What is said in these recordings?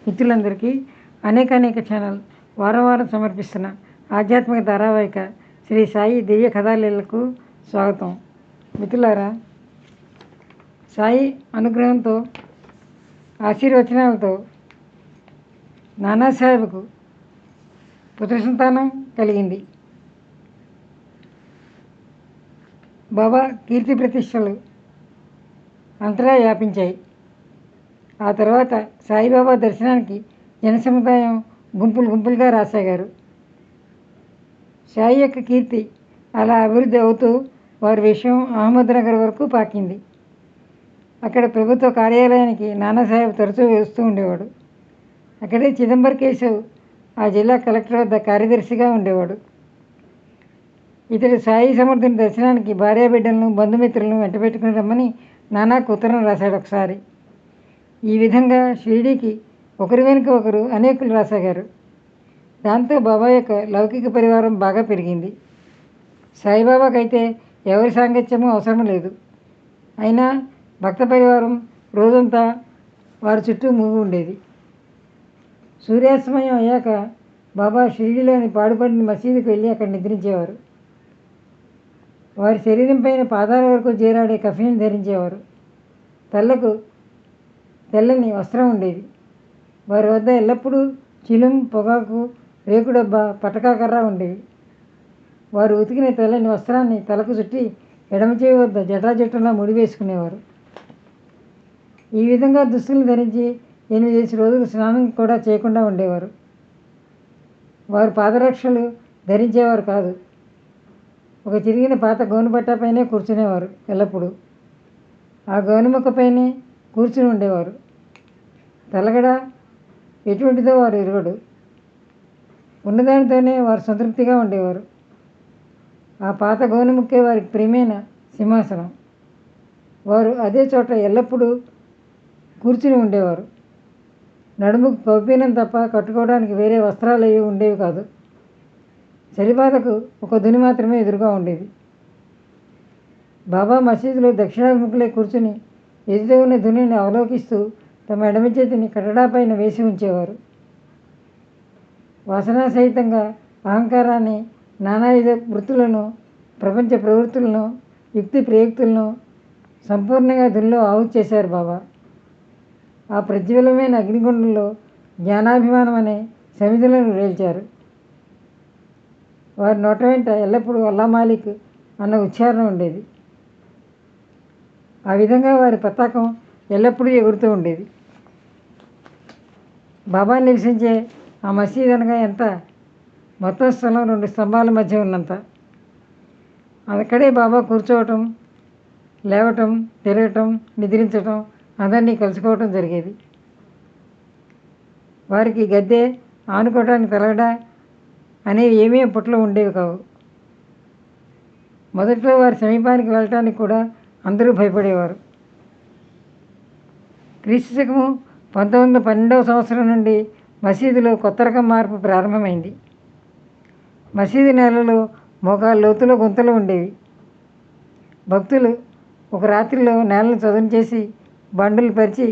మిత్రులందరికీ అనేక ఛానల్ వారం వారం సమర్పిస్తున్న ఆధ్యాత్మిక ధారావాహిక శ్రీ సాయి దివ్య కథాలీలకు స్వాగతం. మిత్రులారా, సాయి అనుగ్రహంతో ఆశీర్వచనాలతో నానాసాహెబ్కు పుత్ర సంతానం కలిగింది. బాబా కీర్తి ప్రతిష్టలు అంతటా వ్యాపించాయి. ఆ తర్వాత సాయిబాబా దర్శనానికి జనసముదాయం గుంపులుగా రాసాగారు. సాయి యొక్క కీర్తి అలా అభివృద్ధి అవుతూ వారి విషయం అహ్మద్నగర్ వరకు పాకింది. అక్కడ ప్రభుత్వ కార్యాలయానికి నానాసాహెబ్ తరచూ వస్తూ ఉండేవాడు. అక్కడే చిదంబర్ కేశవ్ ఆ జిల్లా కలెక్టర్ వద్ద కార్యదర్శిగా ఉండేవాడు. ఇతడు సాయి సమర్థుని దర్శనానికి భార్యాబిడ్డలను బంధుమిత్రులను వెంటబెట్టుకుని రమ్మని నానాకు ఉత్తరం రాశాడు ఒకసారి. ఈ విధంగా షిరిడీకి ఒకరి వెనుక ఒకరు అనేకులు రాసాగారు. దాంతో బాబా యొక్క లౌకిక పరివారం బాగా పెరిగింది. సాయిబాబాకైతే ఎవరి సాంగత్యము అవసరం లేదు. అయినా భక్త పరివారం రోజంతా వారి చుట్టూ మూగి ఉండేది. సూర్యాస్తమయం అయ్యాక బాబా షిరిడీలోని పాడుపడిన మసీదుకు వెళ్ళి అక్కడ నిద్రించేవారు. వారి శరీరం పైన పాదాల వరకు చేరాడే కఫీని ధరించేవారు. తలకు తెల్లని వస్త్రం ఉండేది. వారి వద్ద ఎల్లప్పుడూ చిలుం, పొగాకు, రేకు డబ్బా, పటకాకర్ర ఉండేవి. వారు ఉతికిన తెల్లని వస్త్రాన్ని తలకు చుట్టి ఎడమ చేయి వద్ద జటాజుట్టంలా ముడి వేసుకునేవారు. ఈ విధంగా దుస్తులను ధరించి 8 రోజులు స్నానం కూడా చేయకుండా ఉండేవారు. వారు పాదరక్షలు ధరించేవారు కాదు. ఒక చిరిగిన పాత గోనుపట్టాపైనే కూర్చునేవారు ఎల్లప్పుడూ. ఆ గోనుముక్కపైనే కూర్చుని ఉండేవారు. తలగడ ఎటువంటిదో వారు ఎరుగడు. ఉన్నదానితోనే వారు సంతృప్తిగా ఉండేవారు. ఆ పాత గోనుముక్కే వారికి ప్రియమైన సింహాసనం. వారు అదే చోట ఎల్లప్పుడూ కూర్చుని ఉండేవారు. నడుముకు కౌపీనం తప్ప కట్టుకోవడానికి వేరే వస్త్రాలు అవి ఉండేవి కాదు. చలిబాధకు ఒక దుని మాత్రమే ఎదురుగా ఉండేది. బాబా మసీదులో దక్షిణాభిముఖులే కూర్చుని ఎదుట ఉన్న దునిని అవలోకిస్తూ తమ ఎడమ చేతిని కట్టడాపైన వేసి ఉంచేవారు. వాసనా సహితంగా అహంకారాన్ని, నానావిధ వృత్తులను, ప్రపంచ ప్రవృత్తులను, యుక్తి ప్రయుక్తులను సంపూర్ణంగా దునిలో ఆహుతి చేశారు బాబా. ఆ ప్రజ్వలమైన అగ్నిగుండంలో జ్ఞానాభిమానం అనే సమిధులను రేల్చారు. వారి నోట వెంట ఎల్లప్పుడూ అల్లా మాలిక్ అన్న ఉచ్చారణ ఉండేది. ఆ విధంగా వారి పతాకం ఎల్లప్పుడూ ఎగురుతూ ఉండేది. బాబా నివసించే ఆ మసీద్ అనగా ఎంత? మొత్తం స్థలం 2 స్తంభాల మధ్య ఉన్నంత. అక్కడే బాబా కూర్చోవటం, లేవటం, తిరగటం, నిద్రించటం, అందరినీ కలుసుకోవటం జరిగేది. వారికి గద్దె, ఆనుకోవటానికి తలగడ అనేవి ఏమీ అప్పట్లో ఉండేవి కావు. మొదట్లో వారి సమీపానికి వెళ్ళటానికి కూడా అందరూ భయపడేవారు. క్రీస్తు శకము 1912వ సంవత్సరం నుండి మసీదులో కొత్త రకం మార్పు ప్రారంభమైంది. మసీదు నేలలో మోకాళ్ళ లోతులో గుంతలు ఉండేవి. భక్తులు ఒక రాత్రిలో నేలను చదును చేసి బండులు పరిచి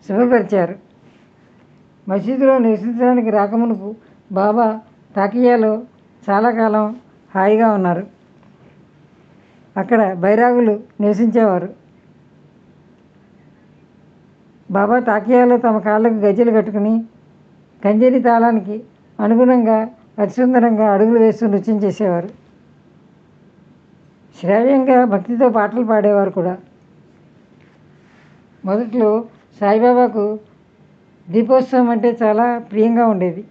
శుభ్రపరిచారు. మసీదులో నివసించడానికి రాకమునుపు బాబా తాకియాలో చాలా కాలం హాయిగా ఉన్నారు. అక్కడ బైరాగులు నివసించేవారు. బాబా తాకియాలో తమ కాళ్ళకు గజ్జెలు కట్టుకుని కంజరి తాళానికి అనుగుణంగా అతి సుందరంగా అడుగులు వేస్తూ నృత్యం చేసేవారు. శ్రావ్యంగా భక్తితో పాటలు పాడేవారు కూడా. మొదట్లో సాయిబాబాకు దీపోత్సవం అంటే చాలా ప్రియంగా ఉండేది.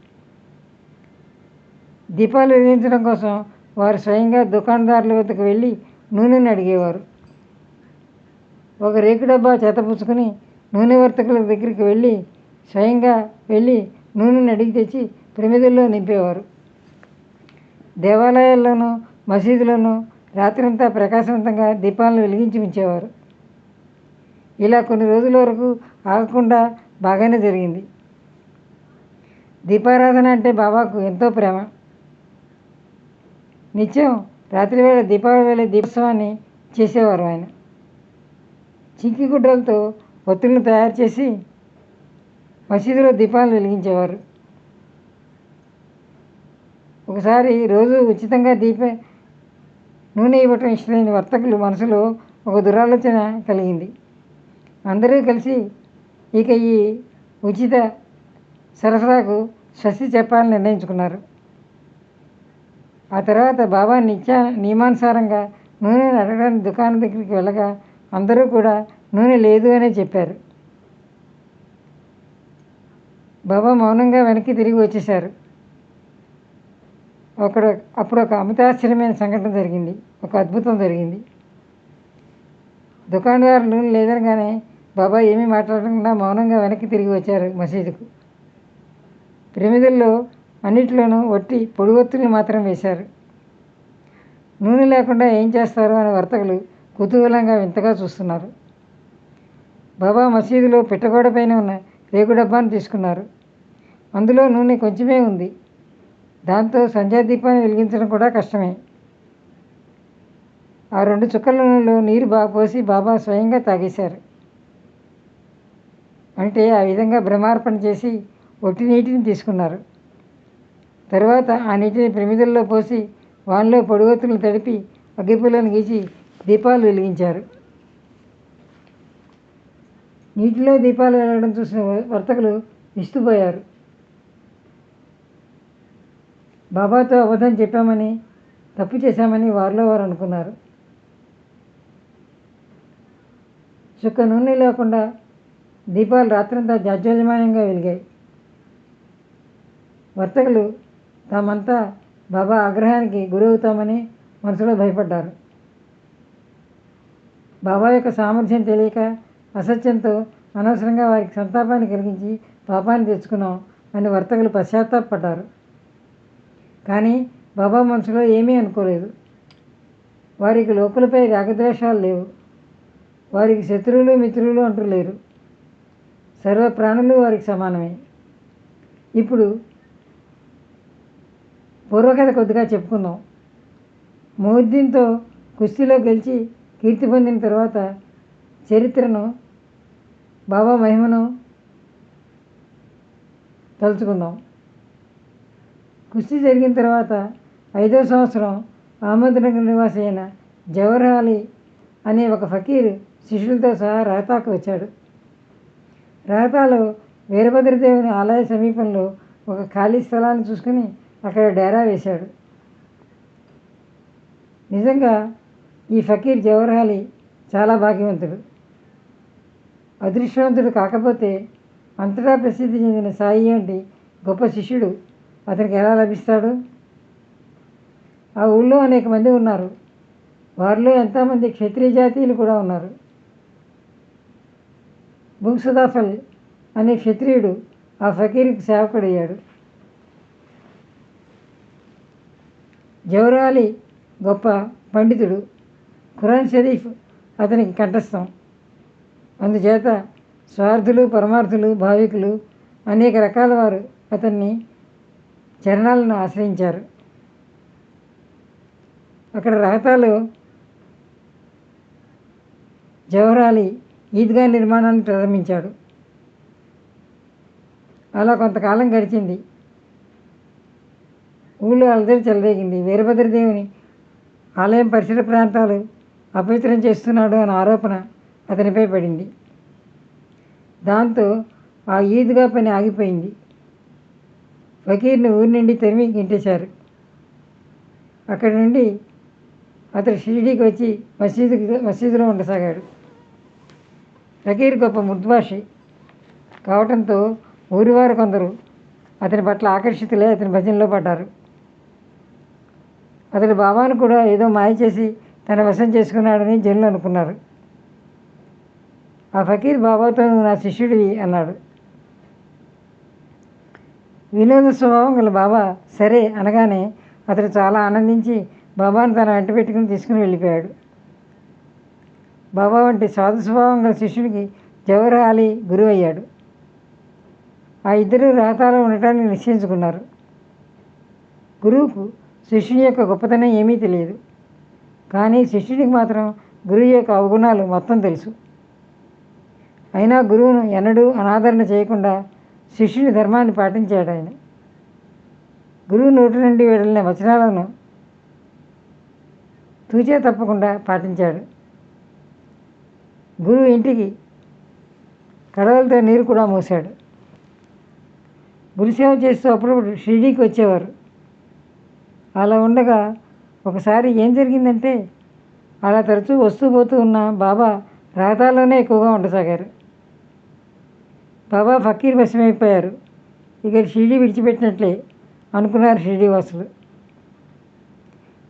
దీపాలు వెలిగించడం కోసం వారు స్వయంగా దుకాణదారుల వద్దకు వెళ్ళి నూనెని అడిగేవారు. ఒక రేకు డబ్బా చేతపుచ్చుకొని నూనె వర్తకుల దగ్గరికి స్వయంగా వెళ్ళి నూనెని అడిగి తెచ్చి ప్రమిదల్లో నింపేవారు. దేవాలయాల్లోనూ మసీదులోనూ రాత్రంతా ప్రకాశవంతంగా దీపాలను వెలిగించి ఉంచేవారు. ఇలా కొన్ని రోజుల వరకు ఆగకుండా బాగానే జరిగింది. దీపారాధన అంటే బాబాకు ఎంతో ప్రేమ. నిత్యం రాత్రివేళ దీపావళి వేళ దీపోత్సవాన్ని చేసేవారు ఆయన. చింకి గుడ్డలతో ఒత్తులను తయారు చేసి మసీదులో దీపాలు వెలిగించేవారు. ఒకసారి రోజు ఉచితంగా నూనె ఇవ్వటం ఇష్టమైన వర్తకులు మనసులో ఒక దురాలోచన కలిగింది. అందరూ కలిసి ఇక ఈ ఉచిత సరఫరాకు స్వస్తి చెప్పాలని నిర్ణయించుకున్నారు. ఆ తర్వాత బాబా నియమానుసారంగా నూనెను అడగడానికి దుకాణం దగ్గరికి వెళ్ళగా అందరూ కూడా నూనె లేదు అనే చెప్పారు. బాబా మౌనంగా వెనక్కి తిరిగి వచ్చేశారు. అప్పుడు ఒక అమితాశ్చర్యమైన సంఘటన జరిగింది. ఒక అద్భుతం జరిగింది. దుకాణదారు నూనె లేదనగానే బాబా ఏమీ మాట్లాడకుండా మౌనంగా వెనక్కి తిరిగి వచ్చారు మసీదుకు. ప్రమిదల్లో అన్నిటిలోనూ వట్టి పొడివత్తులు మాత్రం వేశారు. నూనె లేకుండా ఏం చేస్తారు అని వర్తకులు కుతూహలంగా వింతగా చూస్తున్నారు. బాబా మసీదులో పిట్టగోడ పైన ఉన్న రేకు డబ్బాను తీసుకున్నారు. అందులో నూనె కొంచెమే ఉంది. దాంతో సంధ్యాదీపాన్ని వెలిగించడం కూడా కష్టమే. ఆ 2 చుక్కల నూనెలో నీరు పోసి బాబా స్వయంగా తాగేశారు. అంటే ఆ విధంగా బ్రహ్మార్పణ చేసి ఒట్టి నీటిని తీసుకున్నారు. తరువాత ఆ నీటిని ప్రమిదల్లో పోసి వానిలో పొడివత్తులను తడిపి అగ్గిపుల్లను గీచి దీపాలు వెలిగించారు. నీటిలో దీపాలు వెలగడం చూసిన వర్తకులు విస్తుపోయారు. బాబాతో అబద్ధం చెప్పామని, తప్పు చేశామని వారిలో వారు అనుకున్నారు. చుక్క నూనె లేకుండా దీపాలు రాత్రంతా జాజ్వల్యమానంగా వెలిగాయి. వర్తకులు తామంతా బాబా ఆగ్రహానికి గురవుతామని మనసులో భయపడ్డారు. బాబా యొక్క సామర్థ్యం తెలియక అసత్యంతో అనవసరంగా వారికి సంతాపాన్ని కలిగించి పాపాన్ని తెచ్చుకున్నాం అని వర్తకులు పశ్చాత్తాపడ్డారు. కానీ బాబా మనసులో ఏమీ అనుకోలేదు. వారికి లోకులపై రాగద్వేషాలు లేవు. వారికి శత్రువులు మిత్రులు అంటూ లేరు. సర్వ ప్రాణులు వారికి సమానమే. ఇప్పుడు పూర్వకథ కొద్దిగా చెప్పుకుందాం. మొహిద్దీన్తో కుస్తీలో గెలిచి కీర్తి పొందిన తర్వాత చరిత్రను, బాబా మహిమను తలుచుకుందాం. కుస్తీ జరిగిన తర్వాత 5వ సంవత్సరం అహ్మద్నగర్ నివాసి అయిన జవహర్ అలీ అనే ఒక ఫకీర్ శిష్యులతో సహా రహతాకు వచ్చాడు. రహతాలో వీరభద్రదేవుని ఆలయ సమీపంలో ఒక ఖాళీ స్థలాన్ని చూసుకుని అక్కడ డేరా వేశాడు. నిజంగా ఈ ఫకీర్ జవహర్ అలీ చాలా భాగ్యవంతుడు. అదృష్టవంతుడు కాకపోతే అంతటా ప్రసిద్ధి చెందిన సాయి వంటి గొప్ప శిష్యుడు అతనికి ఎలా లభిస్తాడు? ఆ ఊళ్ళో అనేక మంది ఉన్నారు. వారిలో ఎంతోమంది క్షత్రియ జాతీయులు కూడా ఉన్నారు. బుగ్సుదాఫల్ అనే క్షత్రియుడు ఆ ఫకీర్కి సేవకుడయ్యాడు. జవహర్ అలీ గొప్ప పండితుడు. ఖురాన్ షరీఫ్ అతనికి కంఠస్థం. అందుచేత స్వార్థులు, పరమార్థులు, భావికులు అనేక రకాల వారు అతన్ని చరణాలను ఆశ్రయించారు. అక్కడ రహతాలో జవహర్ అలీ ఈద్గా నిర్మాణాన్ని ప్రారంభించాడు. అలా కొంతకాలం గడిచింది. ఊళ్ళో అలజడి చెలరేగింది. వీరభద్రదేవుని ఆలయం పరిసర ప్రాంతాలు అపవిత్రం చేస్తున్నాడు అనే ఆరోపణ అతనిపై పడింది. దాంతో ఆ ఈద్గా పని ఆగిపోయింది. ఫకీర్ని ఊరి నుండి తరిమి గింటేశారు. అక్కడి నుండి అతడు షిరిడీకి వచ్చి మసీదులో ఉండసాగాడు. ఫకీర్ గొప్ప మృద్భాషి కావటంతో ఊరివారు కొందరు అతని పట్ల ఆకర్షితులై అతని భజనలో పడ్డారు. అతడు బాబాను కూడా ఏదో మాయ చేసి తన వశం చేసుకున్నాడని జనులు అనుకున్నారు. ఆ ఫకీర్ బాబాతో "నువ్వు నా శిష్యుడివి" అన్నాడు. వినోద స్వభావం గల బాబా సరే అనగానే అతడు చాలా ఆనందించి బాబాను తన వెంట పెట్టుకుని తీసుకుని వెళ్ళిపోయాడు. బాబా వంటి సాధు స్వభావం గల శిష్యుడికి జవహర్ అలీ గురువు అయ్యాడు. ఆ ఇద్దరు రహతాలో ఉండటానికి నిశ్చయించుకున్నారు. గురువుకు శిష్యుని యొక్క గొప్పతనం ఏమీ తెలియదు. కానీ శిష్యుడికి మాత్రం గురువు యొక్క అవగుణాలు మొత్తం తెలుసు. అయినా గురువును ఎన్నడూ అనాదరణ చేయకుండా శిష్యుని ధర్మాన్ని పాటించాడు. ఆయన గురువు నోటి నుండి వెడలిన వచనాలను తూచే తప్పకుండా పాటించాడు. గురువు ఇంటికి కడవలతో నీరు కూడా మోసాడు. గురుసేవ చేస్తూ అప్పుడప్పుడు షిరిడీకి వచ్చేవారు. అలా ఉండగా ఒకసారి ఏం జరిగిందంటే, అలా తరచూ వస్తూ పోతూ ఉన్న బాబా రహదారిలోనే ఎక్కువగా ఉండసాగారు. బాబా ఫకీర్ వశమైపోయారు. ఇక షిరిడీ విడిచిపెట్టినట్లే అనుకున్నారు షిరిడీ వాసులు.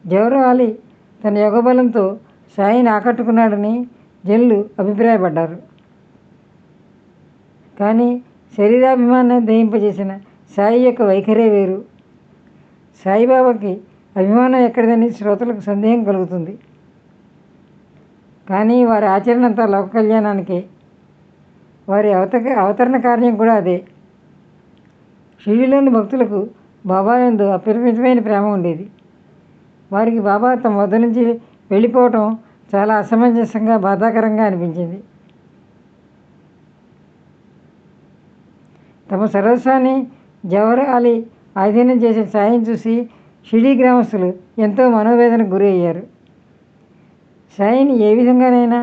జవహర్ అలీ తన యోగబలంతో సాయిని ఆకట్టుకున్నాడని జనులు అభిప్రాయపడ్డారు. కానీ శరీరాభిమానాన్ని దయింపజేసిన సాయి యొక్క వైఖరే వేరు. సాయిబాబాకి అభిమానం ఎక్కడిదని శ్రోతలకు సందేహం కలుగుతుంది. కానీ వారి ఆచరణ అంతా లోక కళ్యాణానికే. వారి అవతరణ కార్యం కూడా అదే. షిరిడీలోని భక్తులకు బాబా యందు అపరిమితమైన ప్రేమ ఉండేది. వారికి బాబా తమ వద్ద నుంచి వెళ్ళిపోవటం చాలా అసమంజసంగా, బాధాకరంగా అనిపించింది. తమ సర్వస్వాన్ని జవహర్ అలీ ఆధీనం చేసిన సాయం చూసి షిరిడీ గ్రామస్తులు ఎంతో మనోవేదనకు గురి అయ్యారు. సాయిని ఏ విధంగానైనా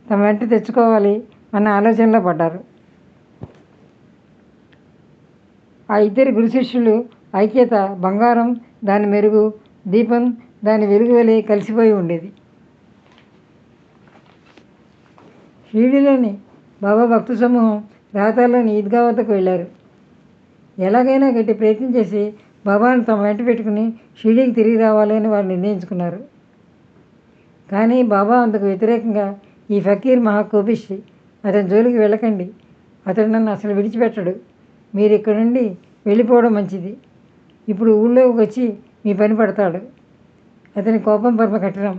తమ వెంట తెచ్చుకోవాలి అన్న ఆలోచనలో పడ్డారు. ఆ ఇద్దరి గురు శిష్యులు ఐక్యత బంగారం దాని మెరుగు, దీపం దాని వెలుగు వలె కలిసిపోయి ఉండేది. షిరిడీలోని బాబా భక్తు సమూహం రహదారిలోని ఈద్గా వద్దకు వెళ్ళారు. ఎలాగైనా గట్టి ప్రయత్నం చేసి బాబాను తమ వెంట పెట్టుకుని షిరిడీకి తిరిగి రావాలని వారు నిర్ణయించుకున్నారు. కానీ బాబా అందుకు వ్యతిరేకంగా, ఈ ఫకీర్ మహాకోపిష్టి, అతని జోలికి వెళ్ళకండి, అతడు నన్ను అసలు విడిచిపెట్టడు, మీరు ఇక్కడ నుండి వెళ్ళిపోవడం మంచిది, ఇప్పుడు ఊళ్ళోకి వచ్చి మీ పని పడతాడు, అతని కోపం పరమ కఠినం,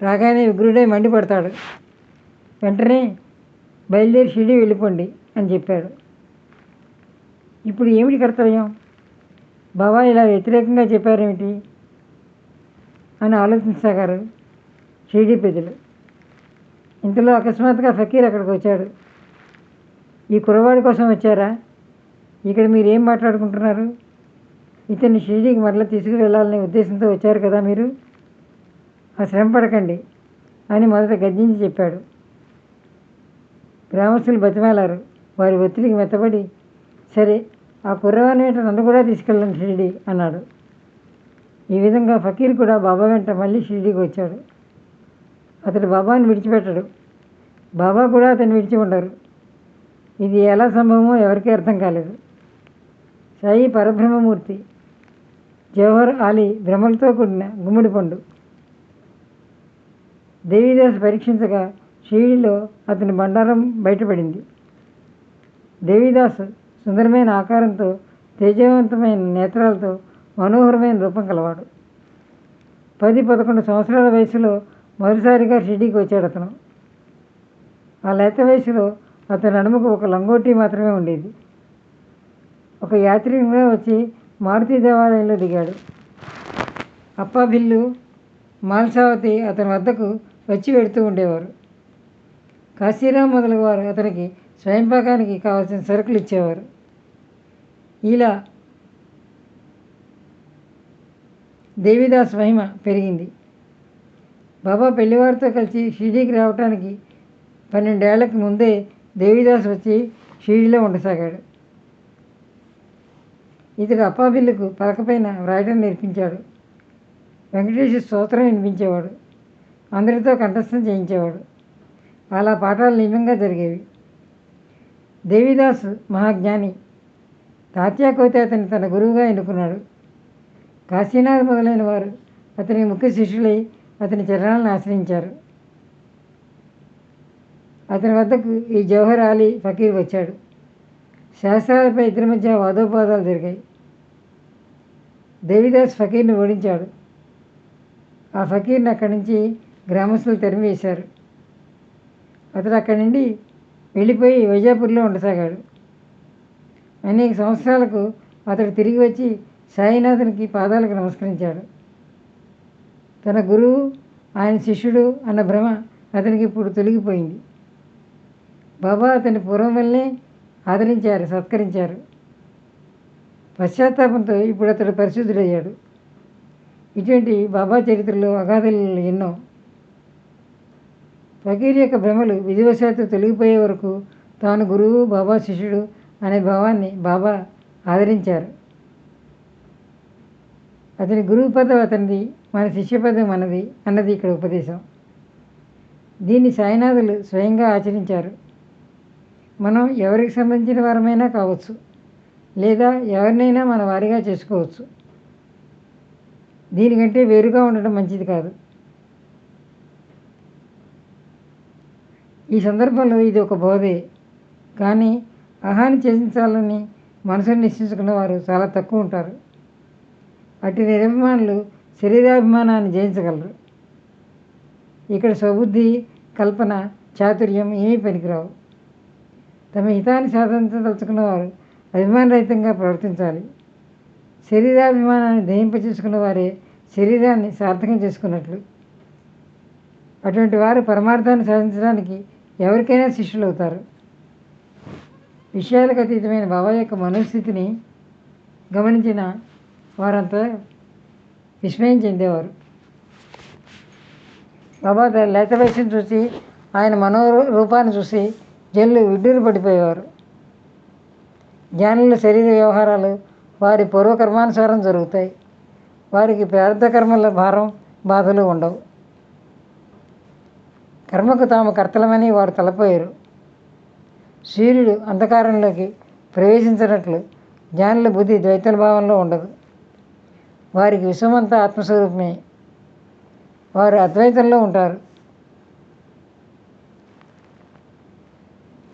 రాగానే ఉగ్రుడై మండిపడతాడు, వెంటనే బయలుదేరి షిరిడీ వెళ్ళిపోండి అని చెప్పాడు. ఇప్పుడు ఏమిటి కర్తవ్యం? బాబా ఇలా వ్యతిరేకంగా చెప్పారేమిటి అని ఆలోచించసాగారు షిరిడీ పెద్దలు. ఇంతలో అకస్మాత్తుగా ఫకీర్ అక్కడికి వచ్చాడు. ఈ కుర్రవాడి కోసం వచ్చారా? ఇక్కడ మీరు ఏం మాట్లాడుకుంటున్నారు? ఇతన్ని షిరిడీకి మరలా తీసుకువెళ్ళాలనే ఉద్దేశంతో వచ్చారు కదా మీరు, ఆ శ్రమ పడకండి అని మొదట గద్దించి చెప్పాడు. గ్రామస్తులు బతిమాలారు. వారి ఒత్తిడికి మెత్తబడి, సరే ఆ కుర్రవాని వెంట నన్ను కూడా తీసుకెళ్ళండి షిరిడీ అన్నాడు. ఈ విధంగా ఫకీర్ కూడా బాబా వెంట మళ్ళీ షిరిడీకి వచ్చాడు. అతడు బాబాను విడిచిపెట్టడు, బాబా కూడా అతన్ని విడిచి ఉండరు. ఇది ఎలా సంభవమో ఎవరికీ అర్థం కాలేదు. సాయి పరబ్రహ్మమూర్తి, జవహర్ అలీ భ్రమలతో కూడిన గుమ్మడి పండు. దేవీదాస్ పరీక్షించగా షిరిడీలో అతని బండారం బయటపడింది. దేవీదాస్ సుందరమైన ఆకారంతో, తేజవంతమైన నేత్రాలతో, మనోహరమైన రూపం కలవాడు. 10-11 సంవత్సరాల వయసులో మొదటిసారిగా షిరిడీకి వచ్చాడు అతను. ఆ లేత వయసులో అతని నడుముకు ఒక లంగోటీ మాత్రమే ఉండేది. ఒక యాత్రికుగా వచ్చి మారుతి దేవాలయంలో దిగాడు. అప్పాభిల్లు, మాల్సావతి అతని వద్దకు వచ్చి వెడుతూ ఉండేవారు. కాశీరాం మొదలగు వారు అతనికి స్వయంపాకానికి కావాల్సిన సరుకులు ఇచ్చేవారు. ఇలా దేవిదాస్ మహిమ పెరిగింది. బాబా పెళ్లివారితో కలిసి షిరిడీకి రావటానికి 12 ఏళ్లకు ముందే దేవిదాస్ వచ్చి షిరిడీలో ఉండసాగాడు. ఇతడు అప్పాబిల్లుకు పలకపైన వ్రాయడం నేర్పించాడు. వెంకటేశ్వర స్తోత్రం వినిపించేవాడు. అందరితో కంఠస్థం చేయించేవాడు. అలా పాఠాలు నియమంగా జరిగేవి. దేవిదాస్ మహాజ్ఞాని. తాత్యాకోతే అతన్ని తన గురువుగా ఎన్నుకున్నాడు. కాశీనాథ్ మొదలైన వారు అతని ముఖ్య శిష్యులై అతని చరణాలను ఆశ్రయించారు. అతని వద్దకు ఈ జవహర్ అలీ ఫకీర్ వచ్చాడు. శాస్త్రాలపై ఇద్దరి మధ్య వాదోపవాదాలు జరిగాయి. దేవిదాస్ ఫకీర్ని ఓడించాడు. ఆ ఫకీర్ని అక్కడి నుంచి గ్రామస్తులు తరిమివేశారు. అతడు అక్కడి నుండి వెళ్ళిపోయి వైజాపూర్లో ఉండసాగాడు. అనేక సంవత్సరాలకు అతడు తిరిగి వచ్చి సాయినాథునికి పాదాలకు నమస్కరించాడు. తన గురువు ఆయన శిష్యుడు అన్న భ్రమ అతనికి ఇప్పుడు తొలగిపోయింది. బాబా అతని పూర్వం వల్లే ఆదరించారు, సత్కరించారు. పశ్చాత్తాపంతో ఇప్పుడు అతడు పరిశుద్ధుడయ్యాడు. ఇటువంటి బాబా చరిత్రలో అగాధలు ఎన్నో. ఫకీర్ యొక్క భ్రమలు విధివశాత్తు తొలగిపోయే వరకు తాను గురువు, బాబా శిష్యుడు అనే భావాన్ని బాబా ఆదరించారు. అతని గురువు పదవి అతనిది, మన శిష్య పదవి మనది అన్నది ఇక్కడ ఉపదేశం. దీన్ని సాయినాథులు స్వయంగా ఆచరించారు. మనం ఎవరికి సంబంధించిన వారమైనా కావచ్చు, లేదా ఎవరినైనా మన వారిగా చేసుకోవచ్చు. దీనికంటే వేరుగా ఉండడం మంచిది కాదు. ఈ సందర్భంలో ఇది ఒక బోధే. కానీ అహాన్ని చేయించాలని మనసును నిశ్చయించుకున్న వారు చాలా తక్కువ ఉంటారు. అటు నిరభిమానులు శరీరాభిమానాన్ని జయించగలరు. ఇక్కడ స్వబుద్ధి, కల్పన, చాతుర్యం ఏమీ పనికిరావు. తమ హితాన్ని సాధించదలుచుకున్న వారు అభిమానరహితంగా ప్రవర్తించాలి. శరీరాభిమానాన్ని దహింపచేసుకున్న వారే శరీరాన్ని సార్థకం చేసుకున్నట్లు. అటువంటి వారు పరమార్థాన్ని సాధించడానికి ఎవరికైనా శిష్యులు అవుతారు. విషయాలకు అతీతమైన బాబా యొక్క మనోస్థితిని గమనించిన వారంతా విస్మయం చెందేవారు. బాబా లేత వయసును చూసి, ఆయన మనోరూపాన్ని చూసి జనులు విడ్డూరు పడిపోయేవారు. జ్ఞానుల శరీర వ్యవహారాలు వారి పూర్వకర్మానుసారం జరుగుతాయి. వారికి ప్రారంభ కర్మల భారం, బాధలు ఉండవు. కర్మకు తాము కర్తలమని వారు తలపోయారు. సూర్యుడు అంధకారంలోకి ప్రవేశించినట్లు జ్ఞానుల బుద్ధి ద్వైతల భావంలో ఉండదు. వారికి విశ్వమంతా ఆత్మస్వరూపమే. వారు అద్వైతంలో ఉంటారు.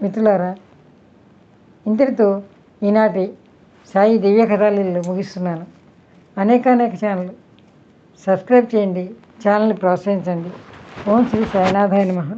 మిత్రులారా, ఇంతటితో ఈనాటి సాయి దివ్య కథాలీలు ముగిస్తున్నాను. అనేక ఛానల్ సబ్స్క్రైబ్ చేయండి, ఛానల్ని ప్రోత్సహించండి. ఓం శ్రీ సాయినాథాయ నమః.